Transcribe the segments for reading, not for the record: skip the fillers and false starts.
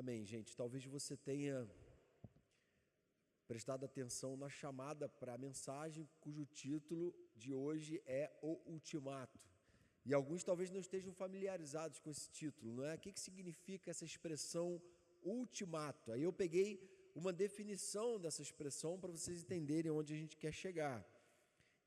Amém, gente. Talvez você tenha prestado atenção na chamada para a mensagem, cujo título de hoje é O Ultimato. E alguns talvez não estejam familiarizados com esse título, não é? O que significa essa expressão ultimato? Aí eu peguei uma definição dessa expressão para vocês entenderem onde a gente quer chegar.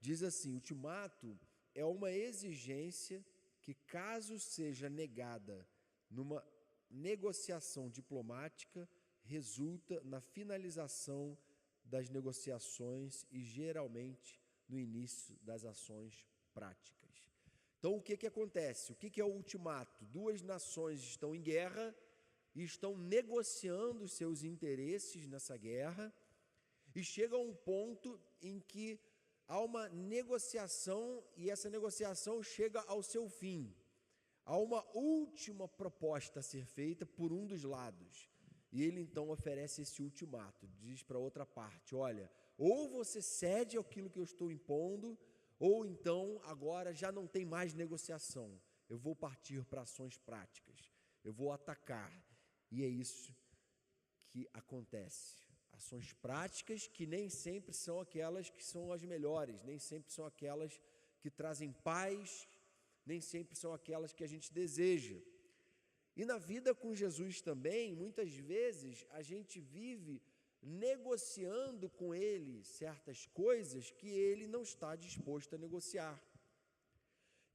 Diz assim: ultimato é uma exigência que, caso seja negada numa negociação diplomática, resulta na finalização das negociações e geralmente no início das ações práticas. Então, o que acontece? O que é o ultimato? Duas nações estão em guerra e estão negociando os seus interesses nessa guerra e chega a um ponto em que há uma negociação e essa negociação chega ao seu fim. Há uma última proposta a ser feita por um dos lados. E ele então oferece esse ultimato, diz para a outra parte: olha, ou você cede àquilo que eu estou impondo, ou então agora já não tem mais negociação. Eu vou partir para ações práticas, eu vou atacar. E é isso que acontece. Ações práticas que nem sempre são aquelas que são as melhores, nem sempre são aquelas que trazem paz, nem sempre são aquelas que a gente deseja. E na vida com Jesus também, muitas vezes a gente vive negociando com Ele certas coisas que Ele não está disposto a negociar.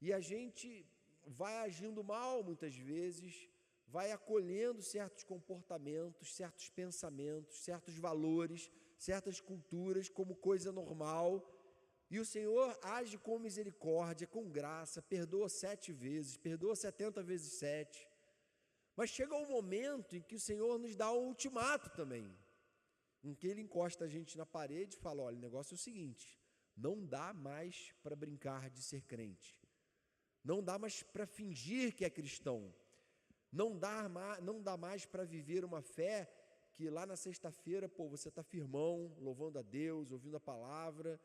E a gente vai agindo mal muitas vezes, vai acolhendo certos comportamentos, certos pensamentos, certos valores, certas culturas como coisa normal. E o Senhor age com misericórdia, com graça, perdoa 7 vezes, perdoa 70 vezes 7. Mas chega um momento em que o Senhor nos dá um ultimato também, em que Ele encosta a gente na parede e fala: olha, o negócio é o seguinte, não dá mais para brincar de ser crente, não dá mais para fingir que é cristão, não dá mais para viver uma fé que lá na sexta-feira, você está firmão, louvando a Deus, ouvindo a palavra,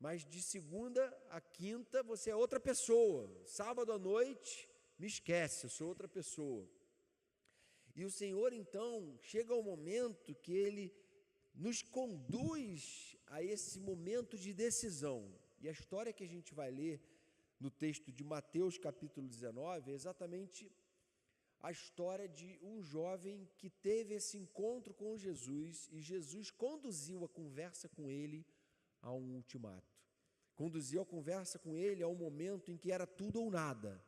mas de segunda a quinta você é outra pessoa, sábado à noite, me esquece, eu sou outra pessoa. E o Senhor então, chega ao momento que Ele nos conduz a esse momento de decisão. E a história que a gente vai ler no texto de Mateus capítulo 19 é exatamente a história de um jovem que teve esse encontro com Jesus e Jesus conduziu a conversa com ele a um ultimato. Conduziu a conversa com ele a um momento em que era tudo ou nada,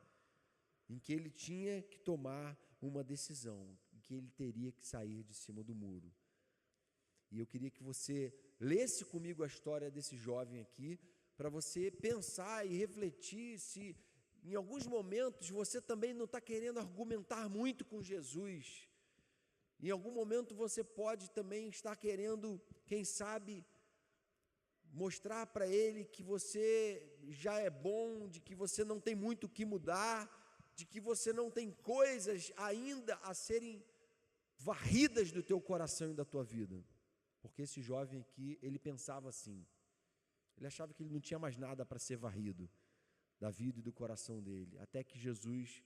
em que ele tinha que tomar uma decisão, em que ele teria que sair de cima do muro. E eu queria que você lesse comigo a história desse jovem aqui, para você pensar e refletir se em alguns momentos você também não está querendo argumentar muito com Jesus. Em algum momento você pode também estar querendo, quem sabe, mostrar para Ele que você já é bom, de que você não tem muito o que mudar, de que você não tem coisas ainda a serem varridas do teu coração e da tua vida. Porque esse jovem aqui, ele pensava assim, ele achava que ele não tinha mais nada para ser varrido da vida e do coração dele, até que Jesus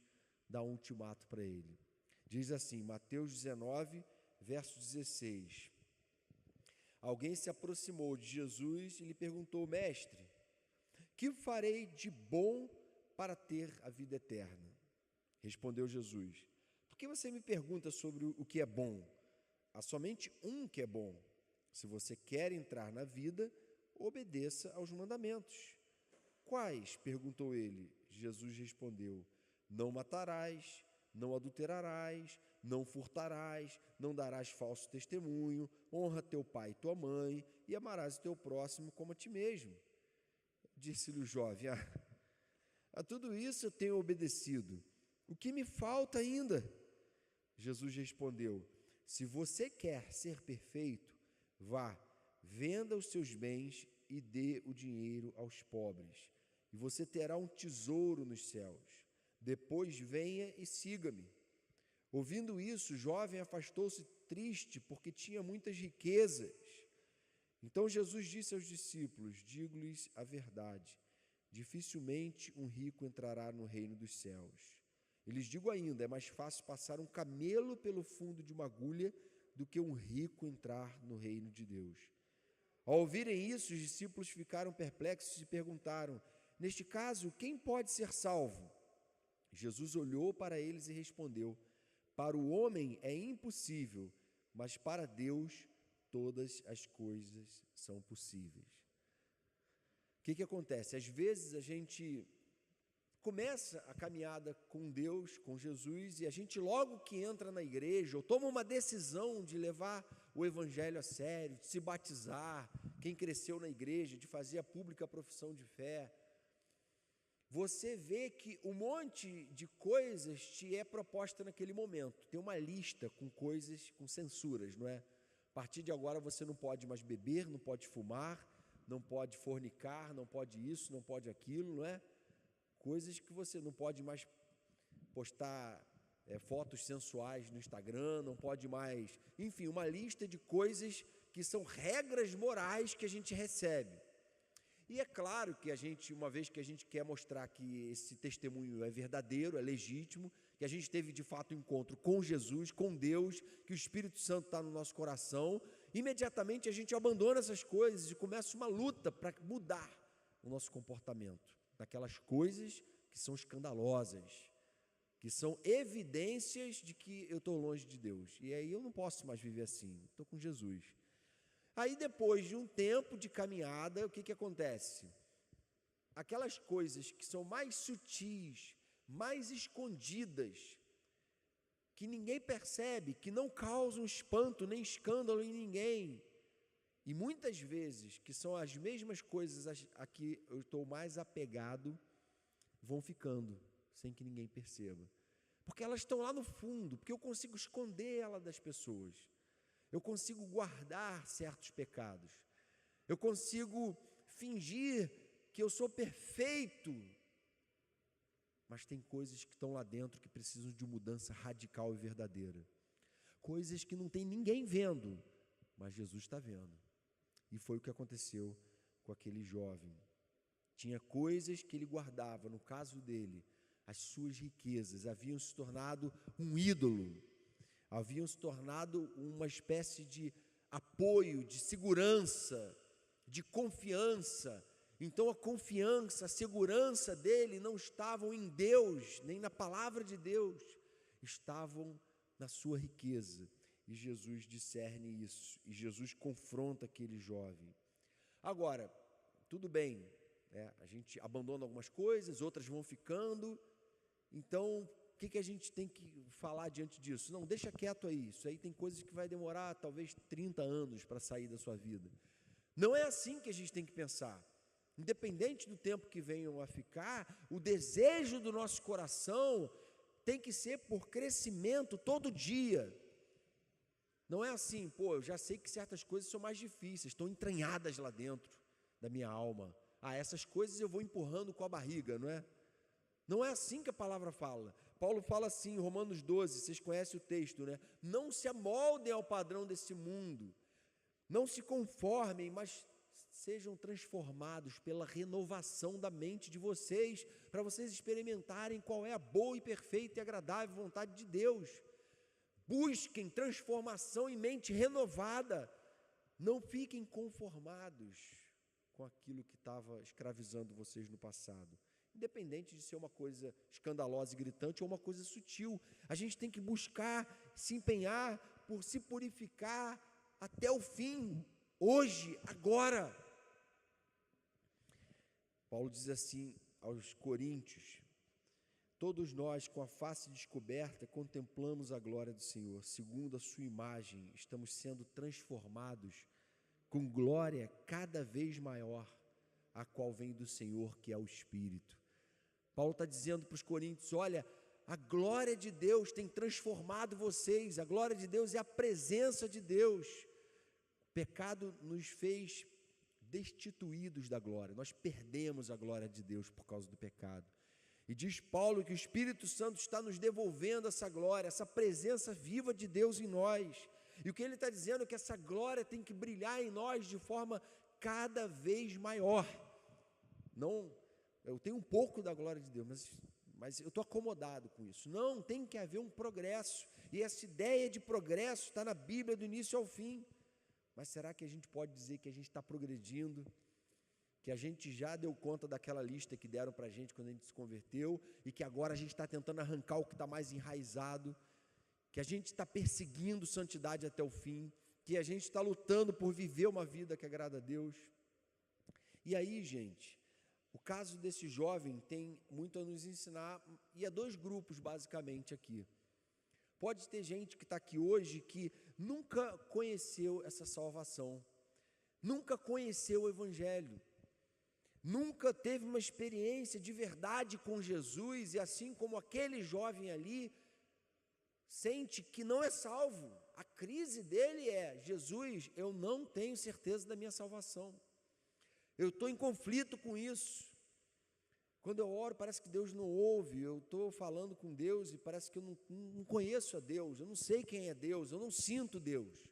dá um ultimato para ele. Diz assim, Mateus 19, verso 16. Alguém se aproximou de Jesus e lhe perguntou: mestre, que farei de bom para ter a vida eterna? Respondeu Jesus: por que você me pergunta sobre o que é bom? Há somente um que é bom. Se você quer entrar na vida, obedeça aos mandamentos. Quais? Perguntou ele. Jesus respondeu: não matarás, não adulterarás, não furtarás, não darás falso testemunho, honra teu pai e tua mãe e amarás o teu próximo como a ti mesmo. Disse-lhe o jovem: a tudo isso eu tenho obedecido. O que me falta ainda? Jesus respondeu: se você quer ser perfeito, vá, venda os seus bens e dê o dinheiro aos pobres, e você terá um tesouro nos céus. Depois venha e siga-me. Ouvindo isso, o jovem afastou-se triste, porque tinha muitas riquezas. Então Jesus disse aos discípulos: digo-lhes a verdade, dificilmente um rico entrará no reino dos céus. E lhes digo ainda, é mais fácil passar um camelo pelo fundo de uma agulha do que um rico entrar no reino de Deus. Ao ouvirem isso, os discípulos ficaram perplexos e perguntaram: neste caso, quem pode ser salvo? Jesus olhou para eles e respondeu: para o homem é impossível, mas para Deus todas as coisas são possíveis. O que acontece? Às vezes a gente começa a caminhada com Deus, com Jesus, e a gente logo que entra na igreja, ou toma uma decisão de levar o evangelho a sério, de se batizar, quem cresceu na igreja, de fazer a pública profissão de fé, você vê que um monte de coisas te é proposta naquele momento. Tem uma lista com coisas, com censuras, não é? A partir de agora você não pode mais beber, não pode fumar, não pode fornicar, não pode isso, não pode aquilo, não é? Coisas que você não pode mais postar fotos sensuais no Instagram, não pode mais... Enfim, uma lista de coisas que são regras morais que a gente recebe. E é claro que a gente, uma vez que a gente quer mostrar que esse testemunho é verdadeiro, é legítimo, que a gente teve de fato um encontro com Jesus, com Deus, que o Espírito Santo está no nosso coração, imediatamente a gente abandona essas coisas e começa uma luta para mudar o nosso comportamento daquelas coisas que são escandalosas, que são evidências de que eu estou longe de Deus. E aí eu não posso mais viver assim, estou com Jesus. Aí depois de um tempo de caminhada, o que acontece? Aquelas coisas que são mais sutis, mais escondidas, que ninguém percebe, que não causam espanto nem escândalo em ninguém, e muitas vezes, que são as mesmas coisas a que eu estou mais apegado, vão ficando, sem que ninguém perceba. Porque elas estão lá no fundo, porque eu consigo esconder ela das pessoas. Eu consigo guardar certos pecados. Eu consigo fingir que eu sou perfeito. Mas tem coisas que estão lá dentro que precisam de mudança radical e verdadeira. Coisas que não tem ninguém vendo, mas Jesus está vendo. E foi o que aconteceu com aquele jovem. Tinha coisas que ele guardava, no caso dele, as suas riquezas haviam se tornado um ídolo, haviam se tornado uma espécie de apoio, de segurança, de confiança. Então a confiança, a segurança dele não estavam em Deus, nem na palavra de Deus, estavam na sua riqueza. E Jesus discerne isso, e Jesus confronta aquele jovem. Agora, tudo bem, a gente abandona algumas coisas, outras vão ficando, então o que a gente tem que falar diante disso? Não, deixa quieto aí, isso aí tem coisas que vai demorar talvez 30 anos para sair da sua vida. Não é assim que a gente tem que pensar. Independente do tempo que venham a ficar, o desejo do nosso coração tem que ser por crescimento todo dia. Não é assim, eu já sei que certas coisas são mais difíceis, estão entranhadas lá dentro da minha alma. Essas coisas eu vou empurrando com a barriga, não é? Não é assim que a palavra fala. Paulo fala assim, em Romanos 12, vocês conhecem o texto, né? Não se amoldem ao padrão desse mundo, não se conformem, mas sejam transformados pela renovação da mente de vocês, para vocês experimentarem qual é a boa e perfeita e agradável vontade de Deus. Busquem transformação em mente renovada, não fiquem conformados com aquilo que estava escravizando vocês no passado. Independente de ser uma coisa escandalosa e gritante ou uma coisa sutil, a gente tem que buscar, se empenhar por se purificar até o fim, hoje, agora. Paulo diz assim aos Coríntios: todos nós, com a face descoberta, contemplamos a glória do Senhor, segundo a sua imagem, estamos sendo transformados com glória cada vez maior, a qual vem do Senhor, que é o Espírito. Paulo está dizendo para os coríntios: olha, a glória de Deus tem transformado vocês, a glória de Deus é a presença de Deus. O pecado nos fez destituídos da glória, nós perdemos a glória de Deus por causa do pecado. E diz Paulo que o Espírito Santo está nos devolvendo essa glória, essa presença viva de Deus em nós. E o que ele está dizendo é que essa glória tem que brilhar em nós de forma cada vez maior. Não, eu tenho um pouco da glória de Deus, mas mas eu estou acomodado com isso. Não, tem que haver um progresso, e essa ideia de progresso está na Bíblia do início ao fim. Mas será que a gente pode dizer que a gente está progredindo, que a gente já deu conta daquela lista que deram para a gente quando a gente se converteu, e que agora a gente está tentando arrancar o que está mais enraizado, que a gente está perseguindo santidade até o fim, que a gente está lutando por viver uma vida que agrada a Deus? E aí, gente, o caso desse jovem tem muito a nos ensinar, e há dois grupos basicamente aqui. Pode ter gente que está aqui hoje que nunca conheceu essa salvação, nunca conheceu o Evangelho, nunca teve uma experiência de verdade com Jesus, e assim como aquele jovem ali, sente que não é salvo. A crise dele é: Jesus, eu não tenho certeza da minha salvação, eu estou em conflito com isso. Quando eu oro, parece que Deus não ouve, eu estou falando com Deus e parece que eu não conheço a Deus, eu não sei quem é Deus, eu não sinto Deus.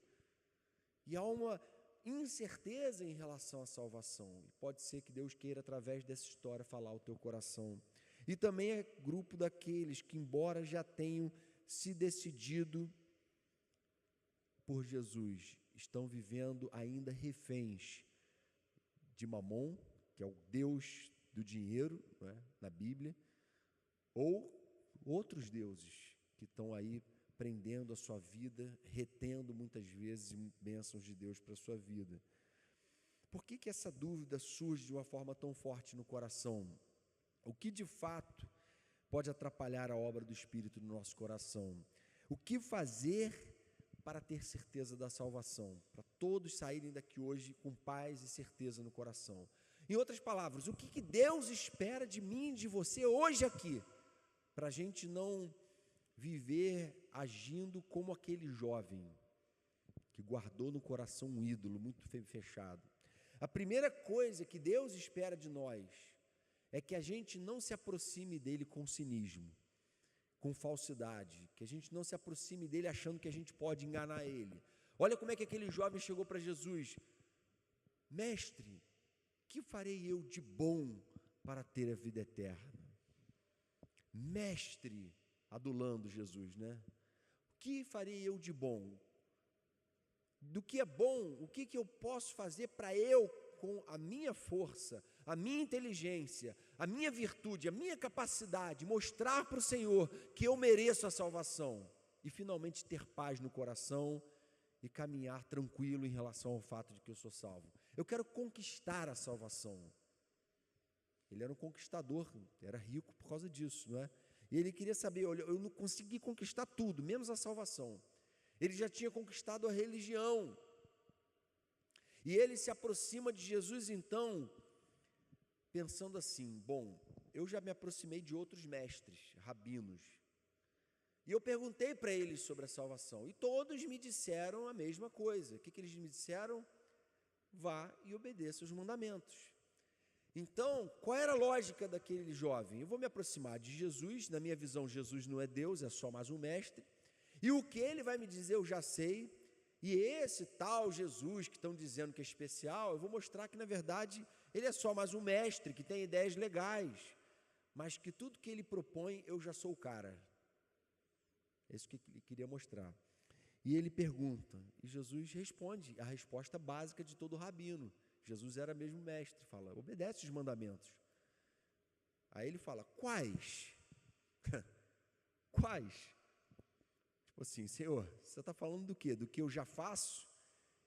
E há uma incerteza em relação à salvação, e pode ser que Deus queira, através dessa história, falar ao teu coração. E também é grupo daqueles que, embora já tenham se decidido por Jesus, estão vivendo ainda reféns de Mamon, que é o Deus do dinheiro, não é, na Bíblia, ou outros deuses que estão aí prendendo a sua vida, retendo muitas vezes bênçãos de Deus para a sua vida. Por que essa dúvida surge de uma forma tão forte no coração? O que de fato pode atrapalhar a obra do Espírito no nosso coração? O que fazer para ter certeza da salvação? Para todos saírem daqui hoje com paz e certeza no coração. Em outras palavras, o que Deus espera de mim e de você hoje aqui, para a gente não viver agindo como aquele jovem que guardou no coração um ídolo muito fechado. A primeira coisa que Deus espera de nós é que a gente não se aproxime dele com cinismo, com falsidade, que a gente não se aproxime dele achando que a gente pode enganar ele. Olha como é que aquele jovem chegou para Jesus: mestre, que farei eu de bom para ter a vida eterna? Mestre, adulando Jesus, né? O que farei eu de bom? Do que é bom, o que eu posso fazer para eu, com a minha força, a minha inteligência, a minha virtude, a minha capacidade, mostrar para o Senhor que eu mereço a salvação e finalmente ter paz no coração e caminhar tranquilo em relação ao fato de que eu sou salvo? Eu quero conquistar a salvação. Ele era um conquistador, era rico por causa disso, não é? E ele queria saber: olha, eu não consegui conquistar tudo, menos a salvação. Ele já tinha conquistado a religião. E ele se aproxima de Jesus, então, pensando assim: bom, eu já me aproximei de outros mestres, rabinos, e eu perguntei para eles sobre a salvação, e todos me disseram a mesma coisa. O que eles me disseram? Vá e obedeça os mandamentos. Então, qual era a lógica daquele jovem? Eu vou me aproximar de Jesus. Na minha visão, Jesus não é Deus, é só mais um mestre, e o que ele vai me dizer eu já sei, e esse tal Jesus que estão dizendo que é especial, eu vou mostrar que na verdade ele é só mais um mestre que tem ideias legais, mas que tudo que ele propõe eu já sou o cara. É isso que ele queria mostrar. E ele pergunta, e Jesus responde a resposta básica de todo rabino. Jesus era mesmo mestre, fala: obedece os mandamentos. Aí ele fala: quais? Quais? Tipo assim: Senhor, você está falando do quê? Do que eu já faço?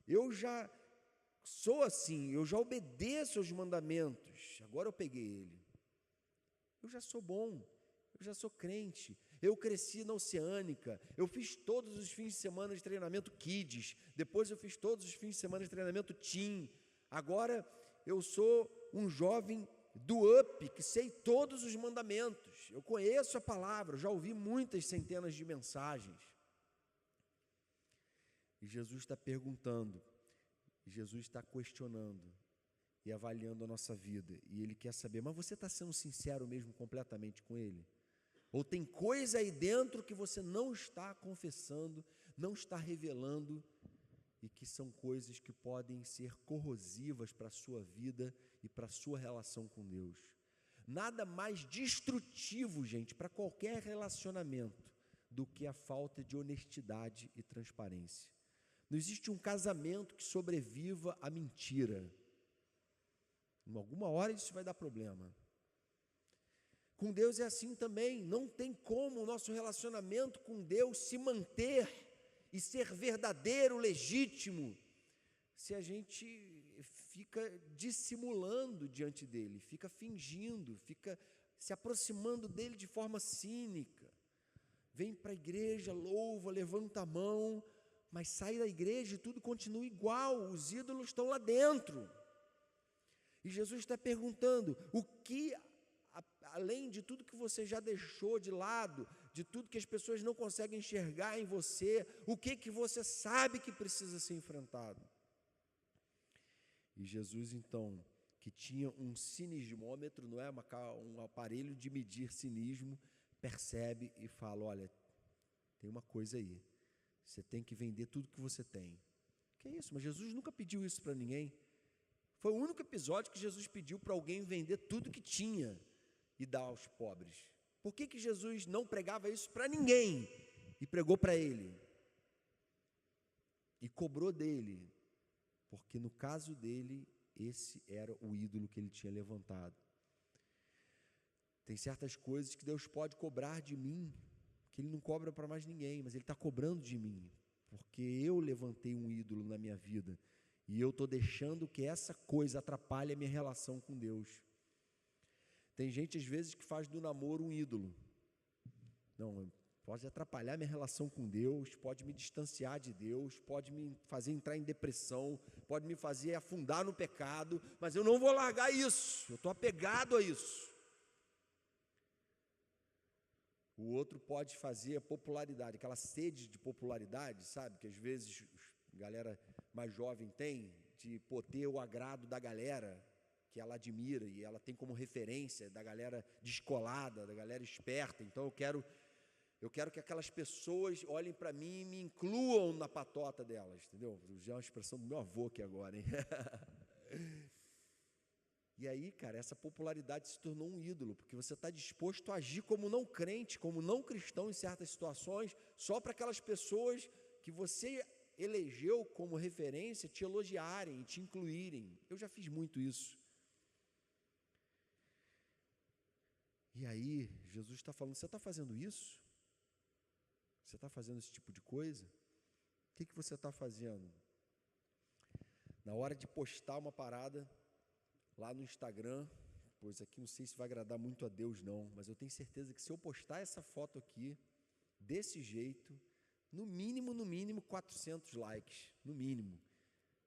Eu já sou assim, eu já obedeço aos mandamentos, agora eu peguei ele. Eu já sou bom, eu já sou crente, eu cresci na Oceânica, eu fiz todos os fins de semana de treinamento Kids, depois eu fiz todos os fins de semana de treinamento Teen, agora eu sou um jovem do UP, que sei todos os mandamentos, eu conheço a palavra, já ouvi muitas centenas de mensagens. E Jesus está perguntando, Jesus está questionando e avaliando a nossa vida, e Ele quer saber: mas você está sendo sincero mesmo completamente com Ele? Ou tem coisa aí dentro que você não está confessando, não está revelando, e que são coisas que podem ser corrosivas para a sua vida e para a sua relação com Deus? Nada mais destrutivo, gente, para qualquer relacionamento do que a falta de honestidade e transparência. Não existe um casamento que sobreviva à mentira. Em alguma hora isso vai dar problema. Com Deus é assim também. Não tem como o nosso relacionamento com Deus se manter e ser verdadeiro, legítimo, se a gente fica dissimulando diante dele, fica fingindo, fica se aproximando dele de forma cínica. Vem para a igreja, louva, levanta a mão, mas sai da igreja e tudo continua igual, os ídolos estão lá dentro. E Jesus está perguntando, o que, além de tudo que você já deixou de lado, de tudo que as pessoas não conseguem enxergar em você, o que você sabe que precisa ser enfrentado? E Jesus, então, que tinha um cinismômetro, não é? Um aparelho de medir cinismo, percebe e fala, olha, tem uma coisa aí, você tem que vender tudo que você tem. Que isso? Mas Jesus nunca pediu isso para ninguém. Foi o único episódio que Jesus pediu para alguém vender tudo que tinha e dar aos pobres. Por que Jesus não pregava isso para ninguém e pregou para ele? E cobrou dele, porque no caso dele, esse era o ídolo que ele tinha levantado. Tem certas coisas que Deus pode cobrar de mim, que Ele não cobra para mais ninguém, mas Ele está cobrando de mim, porque eu levantei um ídolo na minha vida, e eu estou deixando que essa coisa atrapalhe a minha relação com Deus. Tem gente às vezes que faz do namoro um ídolo. Não, pode atrapalhar minha relação com Deus, pode me distanciar de Deus, pode me fazer entrar em depressão, pode me fazer afundar no pecado, mas eu não vou largar isso, eu estou apegado a isso. O outro pode fazer a popularidade, aquela sede de popularidade, sabe, que às vezes a galera mais jovem tem, de ter o agrado da galera, que ela admira, e ela tem como referência da galera descolada, da galera esperta. Então eu quero que aquelas pessoas olhem para mim e me incluam na patota delas, entendeu? Já é uma expressão do meu avô aqui agora, hein? E aí, cara, essa popularidade se tornou um ídolo, porque você está disposto a agir como não crente, como não cristão em certas situações, só para aquelas pessoas que você elegeu como referência te elogiarem e te incluírem. Eu já fiz muito isso. E aí, Jesus está falando, você está fazendo isso? Você está fazendo esse tipo de coisa? O que você está fazendo? Na hora de postar uma parada lá no Instagram, pois aqui não sei se vai agradar muito a Deus não, mas eu tenho certeza que se eu postar essa foto aqui, desse jeito, no mínimo 400 likes, no mínimo.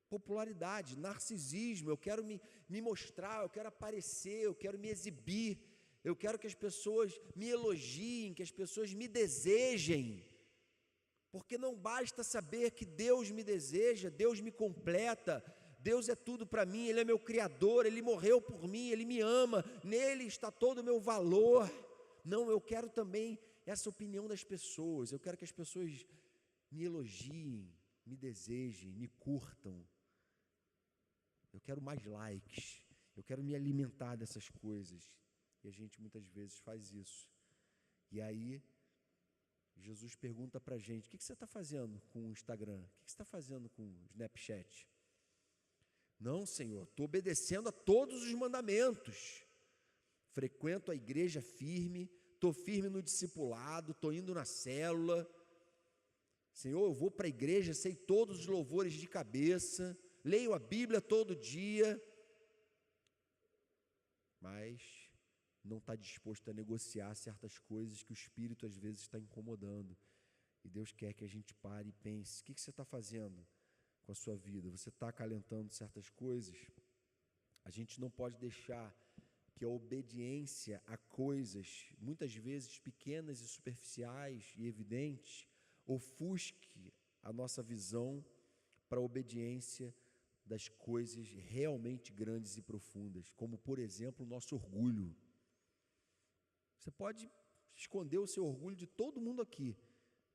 Popularidade, narcisismo, eu quero me mostrar, eu quero aparecer, eu quero me exibir, eu quero que as pessoas me elogiem, que as pessoas me desejem, porque não basta saber que Deus me deseja, Deus me completa, Deus é tudo para mim, Ele é meu Criador, Ele morreu por mim, Ele me ama, nele está todo o meu valor. Não, eu quero também essa opinião das pessoas, eu quero que as pessoas me elogiem, me desejem, me curtam. Eu quero mais likes, eu quero me alimentar dessas coisas. E a gente muitas vezes faz isso. E aí, Jesus pergunta para a gente, o que você está fazendo com o Instagram? O que você está fazendo com o Snapchat? Não, Senhor, estou obedecendo a todos os mandamentos. Frequento a igreja firme, estou firme no discipulado, estou indo na célula. Senhor, eu vou para a igreja, sei todos os louvores de cabeça, leio a Bíblia todo dia, mas não está disposto a negociar certas coisas que o Espírito às vezes está incomodando. E Deus quer que a gente pare e pense, o que você está fazendo com a sua vida? Você está acalentando certas coisas? A gente não pode deixar que a obediência a coisas, muitas vezes pequenas e superficiais e evidentes, ofusque a nossa visão para a obediência das coisas realmente grandes e profundas, como, por exemplo, o nosso orgulho. Você pode esconder o seu orgulho de todo mundo aqui,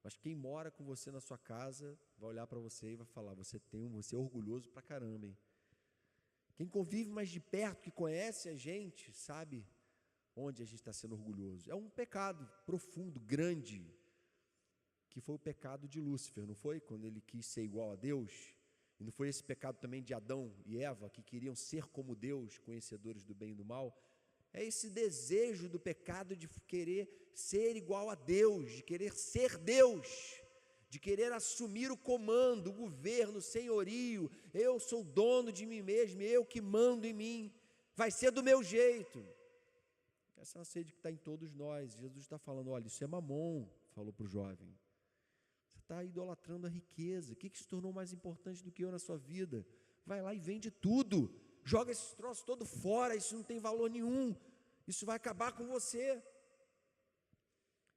mas quem mora com você na sua casa vai olhar para você e vai falar, você é orgulhoso pra caramba, hein? Quem convive mais de perto, que conhece a gente, sabe onde a gente está sendo orgulhoso? É um pecado profundo, grande, que foi o pecado de Lúcifer, não foi? Quando ele quis ser igual a Deus. E não foi esse pecado também de Adão e Eva, que queriam ser como Deus, conhecedores do bem e do mal? É esse desejo do pecado de querer ser igual a Deus, de querer ser Deus, de querer assumir o comando, o governo, o senhorio. Eu sou dono de mim mesmo, eu que mando em mim, vai ser do meu jeito. Essa é uma sede que está em todos nós. Jesus está falando, olha, isso é mamon, falou para o jovem. Você está idolatrando a riqueza. O que se tornou mais importante do que eu na sua vida? Vai lá e vende tudo. Joga esse troço todo fora, isso não tem valor nenhum. Isso vai acabar com você.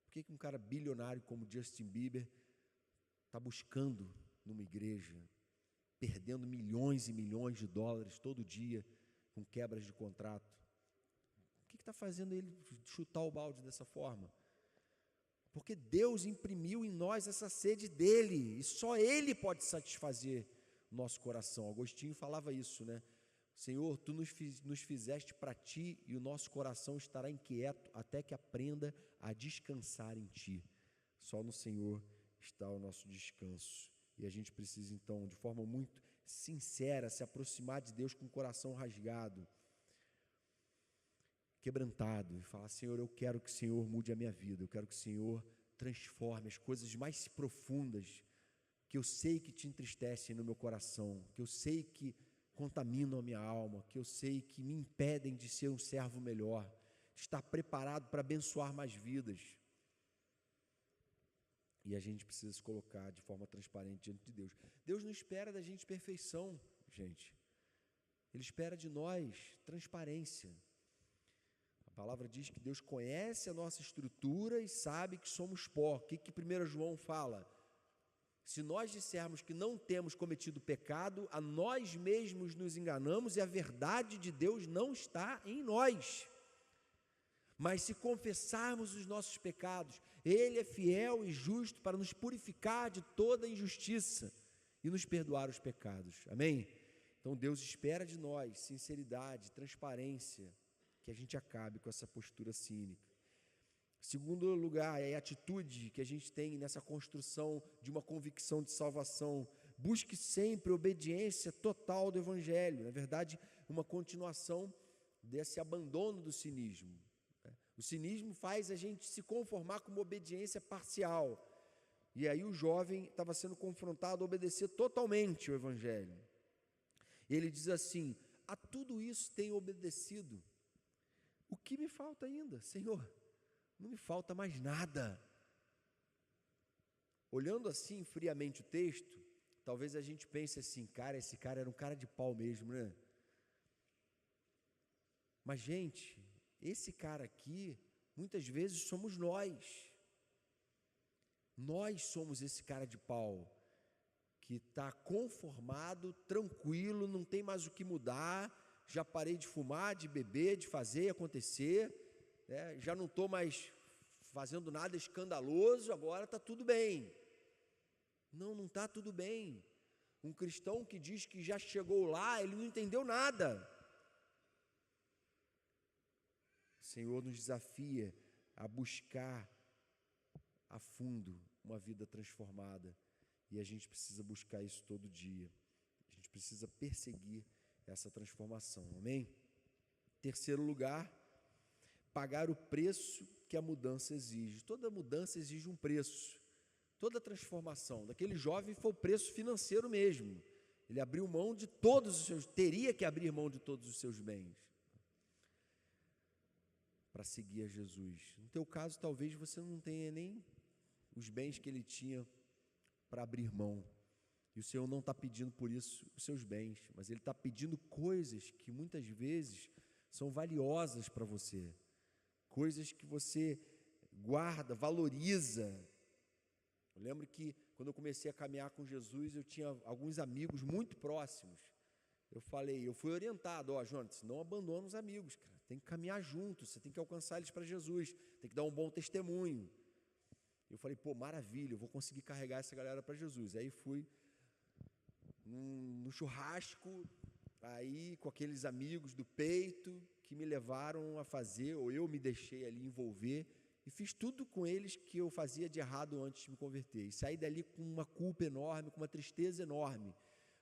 Por que um cara bilionário como Justin Bieber está buscando numa igreja, perdendo milhões e milhões de dólares todo dia, com quebras de contrato? O que está fazendo ele chutar o balde dessa forma? Porque Deus imprimiu em nós essa sede dele, e só ele pode satisfazer o nosso coração. Agostinho falava isso, né? Senhor, tu nos fizeste para ti, e o nosso coração estará inquieto até que aprenda a descansar em ti. Só no Senhor está o nosso descanso. E a gente precisa, então, de forma muito sincera, se aproximar de Deus com o coração rasgado, quebrantado, e falar, Senhor, eu quero que o Senhor mude a minha vida, eu quero que o Senhor transforme as coisas mais profundas, que eu sei que te entristecem no meu coração, que eu sei que contaminam a minha alma, que eu sei que me impedem de ser um servo melhor, de estar preparado para abençoar mais vidas. E a gente precisa se colocar de forma transparente diante de Deus. Deus não espera da gente perfeição, gente. Ele espera de nós transparência. A palavra diz que Deus conhece a nossa estrutura e sabe que somos pó. O que 1 João fala? Se nós dissermos que não temos cometido pecado, a nós mesmos nos enganamos e a verdade de Deus não está em nós. Mas se confessarmos os nossos pecados, Ele é fiel e justo para nos purificar de toda injustiça e nos perdoar os pecados. Amém? Então Deus espera de nós sinceridade, transparência, que a gente acabe com essa postura cínica. Segundo lugar, é a atitude que a gente tem nessa construção de uma convicção de salvação. Busque sempre obediência total do Evangelho. Na verdade, uma continuação desse abandono do cinismo. O cinismo faz a gente se conformar com uma obediência parcial. E aí o jovem estava sendo confrontado a obedecer totalmente o Evangelho. Ele diz assim, a tudo isso tenho obedecido. O que me falta ainda, Senhor? Não me falta mais nada. Olhando assim friamente o texto, talvez a gente pense assim, cara, esse cara era um cara de pau mesmo, né? Mas, gente, esse cara aqui, muitas vezes somos nós. Nós somos esse cara de pau, que está conformado, tranquilo, não tem mais o que mudar, já parei de fumar, de beber, de fazer acontecer, já não estou mais fazendo nada escandaloso, agora está tudo bem. Não está tudo bem. Um cristão que diz que já chegou lá, ele não entendeu nada. O Senhor nos desafia a buscar a fundo uma vida transformada, e a gente precisa buscar isso todo dia. A gente precisa perseguir essa transformação, amém? Terceiro lugar, pagar o preço que a mudança exige. Toda mudança exige um preço, toda transformação. Daquele jovem foi o preço financeiro mesmo. Ele abriu mão de todos os seus, teria que abrir mão de todos os seus bens para seguir a Jesus. No teu caso, talvez você não tenha nem os bens que ele tinha para abrir mão. E o Senhor não está pedindo por isso os seus bens, mas Ele está pedindo coisas que muitas vezes são valiosas para você, coisas que você guarda, valoriza. Eu lembro que quando eu comecei a caminhar com Jesus, eu tinha alguns amigos muito próximos. Eu fui orientado, Jonas, não abandona os amigos, cara, tem que caminhar junto, você tem que alcançar eles para Jesus, tem que dar um bom testemunho. Eu falei, maravilha, eu vou conseguir carregar essa galera para Jesus. Aí fui no churrasco, aí com aqueles amigos do peito, que me levaram a fazer, ou eu me deixei ali envolver, e fiz tudo com eles que eu fazia de errado antes de me converter. E saí dali com uma culpa enorme, com uma tristeza enorme.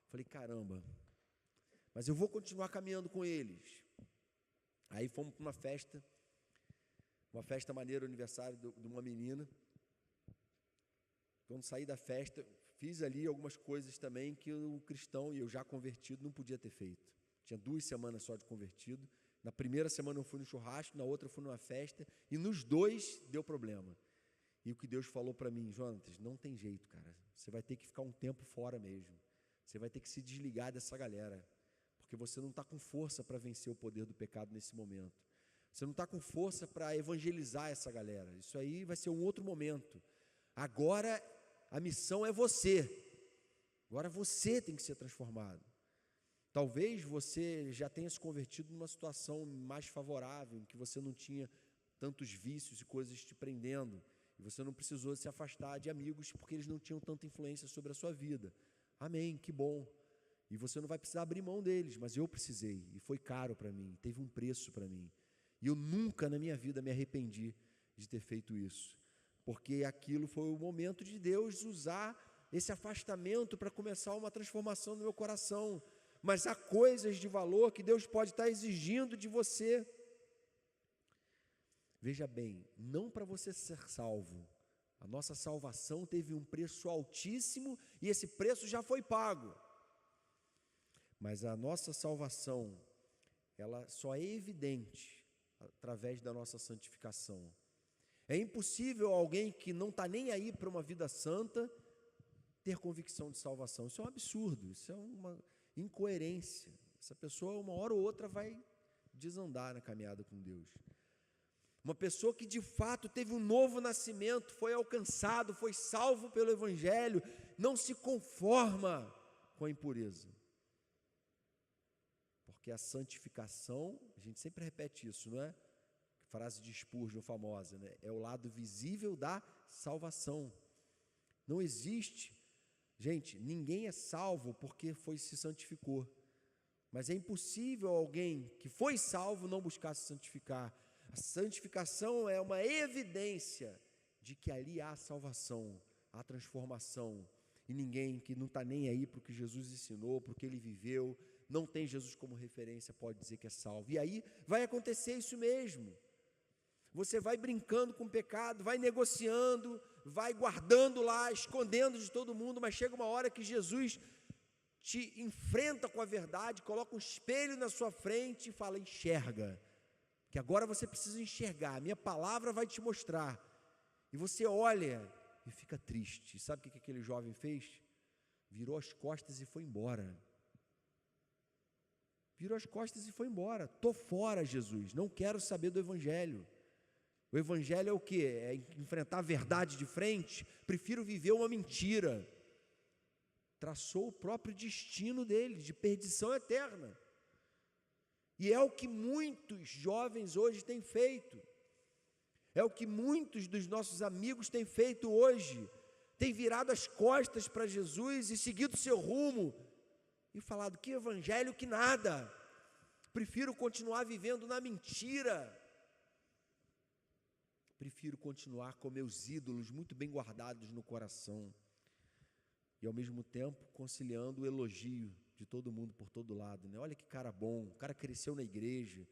Falei, caramba, mas eu vou continuar caminhando com eles. Aí fomos para uma festa maneira, aniversário de uma menina. Quando saí da festa, fiz ali algumas coisas também que o cristão, e eu já convertido, não podia ter feito. Tinha 2 semanas só de convertido. Na primeira semana eu fui no churrasco, na outra eu fui numa festa, e nos 2 deu problema. E o que Deus falou para mim, Jonatas, não tem jeito, cara. Você vai ter que ficar um tempo fora mesmo. Você vai ter que se desligar dessa galera, porque você não está com força para vencer o poder do pecado nesse momento. Você não está com força para evangelizar essa galera. Isso aí vai ser um outro momento. Agora a missão é você. Agora você tem que ser transformado. Talvez você já tenha se convertido numa situação mais favorável, em que você não tinha tantos vícios e coisas te prendendo, e você não precisou se afastar de amigos porque eles não tinham tanta influência sobre a sua vida. Amém, que bom. E você não vai precisar abrir mão deles, mas eu precisei, e foi caro para mim, teve um preço para mim. E eu nunca na minha vida me arrependi de ter feito isso, porque aquilo foi o momento de Deus usar esse afastamento para começar uma transformação no meu coração. Mas há coisas de valor que Deus pode estar exigindo de você. Veja bem, não para você ser salvo. A nossa salvação teve um preço altíssimo e esse preço já foi pago. Mas a nossa salvação, ela só é evidente através da nossa santificação. É impossível alguém que não está nem aí para uma vida santa ter convicção de salvação. Isso é um absurdo, isso é uma incoerência. Essa pessoa, uma hora ou outra, vai desandar na caminhada com Deus. Uma pessoa que de fato teve um novo nascimento, foi alcançado, foi salvo pelo Evangelho, não se conforma com a impureza. Porque a santificação, a gente sempre repete isso, não é? Frase de Spurgeon famosa, né? É o lado visível da salvação. Não existe, gente, ninguém é salvo porque se santificou. Mas é impossível alguém que foi salvo não buscar se santificar. A santificação é uma evidência de que ali há salvação, há transformação. E ninguém que não está nem aí para o que Jesus ensinou, para o que ele viveu, não tem Jesus como referência, pode dizer que é salvo. E aí vai acontecer isso mesmo. Você vai brincando com o pecado, vai negociando, vai guardando lá, escondendo de todo mundo, mas chega uma hora que Jesus te enfrenta com a verdade, coloca um espelho na sua frente e fala, enxerga, que agora você precisa enxergar, a minha palavra vai te mostrar. E você olha e fica triste. Sabe o que aquele jovem fez? Virou as costas e foi embora. Virou as costas e foi embora. Estou fora, Jesus, não quero saber do Evangelho. O Evangelho é o quê? É enfrentar a verdade de frente? Prefiro viver uma mentira. Traçou o próprio destino dele, de perdição eterna. E é o que muitos jovens hoje têm feito. É o que muitos dos nossos amigos têm feito hoje. Têm virado as costas para Jesus e seguido seu rumo. E falado, que evangelho, que nada. Prefiro continuar vivendo na mentira. Prefiro continuar com meus ídolos muito bem guardados no coração. E ao mesmo tempo conciliando o elogio de todo mundo por todo lado, né? Olha que cara bom, o cara cresceu na igreja,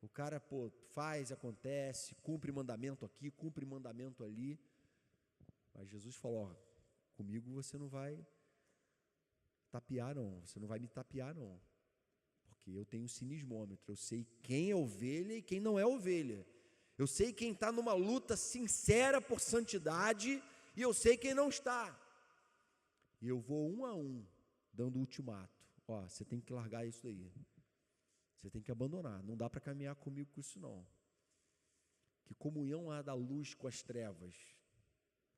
o cara, faz, acontece, cumpre mandamento aqui, cumpre mandamento ali. Mas Jesus falou, comigo você não vai tapear não, você não vai me tapear não, porque eu tenho um cinismômetro, eu sei quem é ovelha e quem não é ovelha. Eu sei quem está numa luta sincera por santidade e eu sei quem não está. E eu vou um a um, dando ultimato. Ó, você tem que largar isso daí. Você tem que abandonar. Não dá para caminhar comigo com isso não. Que comunhão há da luz com as trevas?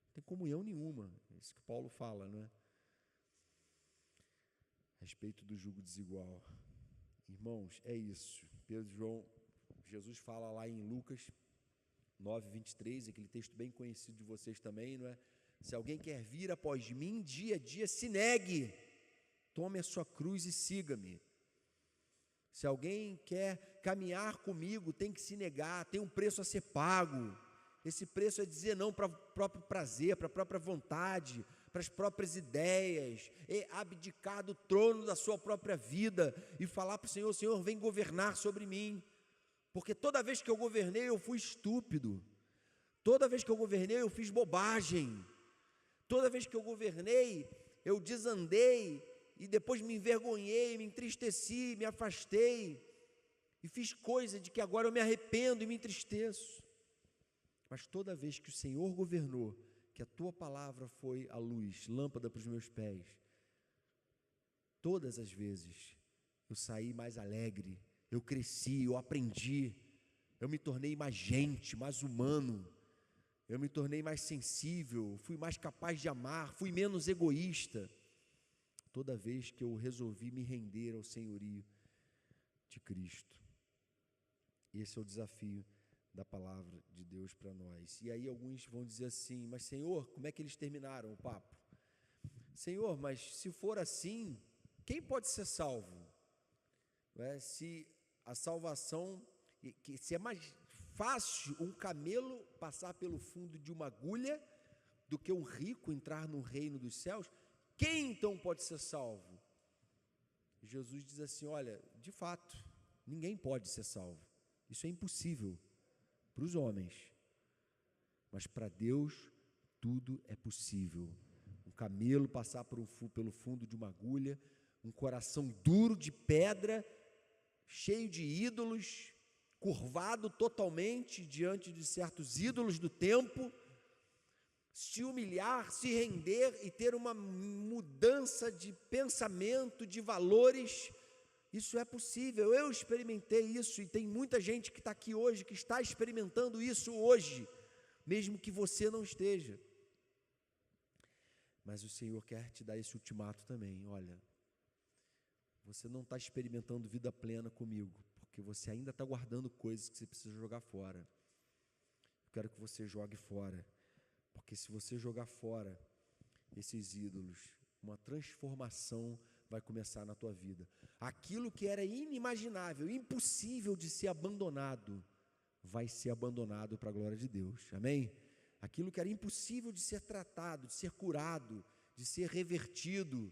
Não tem comunhão nenhuma. É isso que Paulo fala, não é? A respeito do jugo desigual. Irmãos, é isso. Jesus fala lá em Lucas 9:23, aquele texto bem conhecido de vocês também, não é? Se alguém quer vir após mim, dia a dia se negue, tome a sua cruz e siga-me. Se alguém quer caminhar comigo, tem que se negar, tem um preço a ser pago. Esse preço é dizer não para o próprio prazer, para a própria vontade, para as próprias ideias, é abdicar do trono da sua própria vida e falar para o Senhor: Senhor, vem governar sobre mim, porque toda vez que eu governei eu fui estúpido, toda vez que eu governei eu fiz bobagem, toda vez que eu governei eu desandei e depois me envergonhei, me entristeci, me afastei e fiz coisa de que agora eu me arrependo e me entristeço. Mas toda vez que o Senhor governou, que a tua palavra foi a luz, lâmpada para os meus pés, todas as vezes eu saí mais alegre, eu cresci, eu aprendi, eu me tornei mais gente, mais humano, eu me tornei mais sensível, fui mais capaz de amar, fui menos egoísta, toda vez que eu resolvi me render ao senhorio de Cristo. Esse é o desafio da palavra de Deus para nós. E aí alguns vão dizer assim: mas Senhor, como é que eles terminaram o papo? Senhor, mas se for assim, quem pode ser salvo? Se a salvação, se é mais fácil um camelo passar pelo fundo de uma agulha do que um rico entrar no reino dos céus, quem então pode ser salvo? Jesus diz assim: olha, de fato, ninguém pode ser salvo. Isso é impossível para os homens, mas para Deus tudo é possível. Um camelo passar pelo fundo de uma agulha, um coração duro de pedra, cheio de ídolos, curvado totalmente diante de certos ídolos do tempo, se humilhar, se render e ter uma mudança de pensamento, de valores. Isso é possível, eu experimentei isso e tem muita gente que está aqui hoje, que está experimentando isso hoje, mesmo que você não esteja. Mas o Senhor quer te dar esse ultimato também: olha, você não está experimentando vida plena comigo, porque você ainda está guardando coisas que você precisa jogar fora. Eu quero que você jogue fora, porque se você jogar fora esses ídolos, uma transformação vai começar na tua vida. Aquilo que era inimaginável, impossível de ser abandonado, vai ser abandonado para a glória de Deus, amém? Aquilo que era impossível de ser tratado, de ser curado, de ser revertido,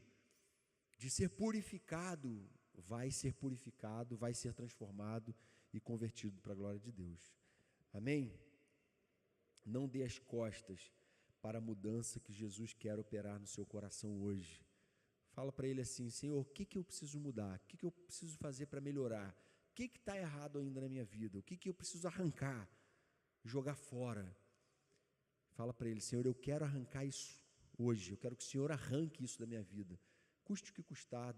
de ser purificado, vai ser purificado, vai ser transformado e convertido para a glória de Deus, amém? Não dê as costas para a mudança que Jesus quer operar no seu coração hoje. Fala para Ele assim: Senhor, o que eu preciso mudar? O que eu preciso fazer para melhorar? O que está errado ainda na minha vida? O que eu preciso arrancar, jogar fora? Fala para Ele: Senhor, eu quero arrancar isso hoje, eu quero que o Senhor arranque isso da minha vida, custe o que custar,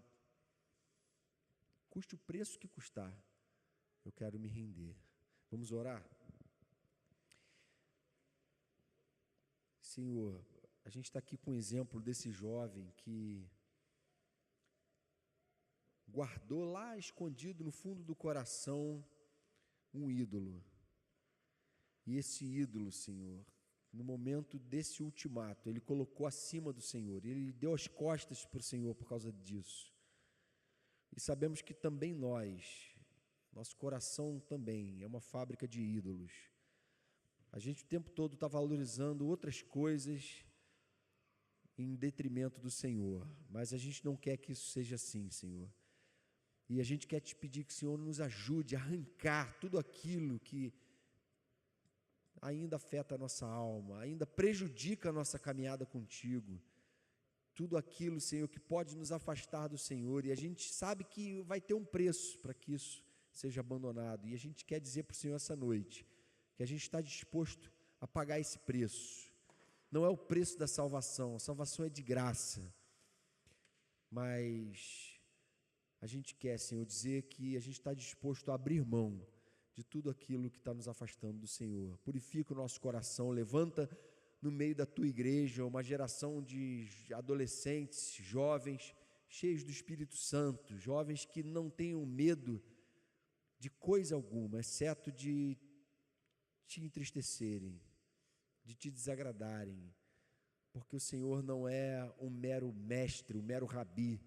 custe o preço que custar, eu quero me render. Vamos orar? Senhor, a gente está aqui com o exemplo desse jovem que guardou lá escondido no fundo do coração um ídolo. E esse ídolo, Senhor, no momento desse ultimato, ele colocou acima do Senhor, ele deu as costas para o Senhor por causa disso. E sabemos que também nosso coração também é uma fábrica de ídolos. A gente o tempo todo está valorizando outras coisas em detrimento do Senhor, mas a gente não quer que isso seja assim, Senhor. E a gente quer te pedir que o Senhor nos ajude a arrancar tudo aquilo que ainda afeta a nossa alma, ainda prejudica a nossa caminhada contigo. Tudo aquilo, Senhor, que pode nos afastar do Senhor. E a gente sabe que vai ter um preço para que isso seja abandonado. E a gente quer dizer para o Senhor essa noite que a gente está disposto a pagar esse preço. Não é o preço da salvação, a salvação é de graça. Mas a gente quer, Senhor, dizer que a gente está disposto a abrir mão de tudo aquilo que está nos afastando do Senhor. Purifica o nosso coração, levanta no meio da tua igreja uma geração de adolescentes, jovens, cheios do Espírito Santo, jovens que não tenham medo de coisa alguma, exceto de te entristecerem, de te desagradarem, porque o Senhor não é um mero mestre, um mero rabi,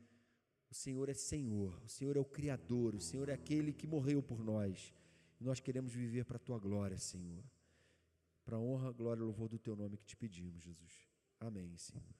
O Senhor é Senhor, o Senhor é o Criador, o Senhor é aquele que morreu por nós. E nós queremos viver para a Tua glória, Senhor. Para a honra, glória e louvor do Teu nome que te pedimos, Jesus. Amém, Senhor.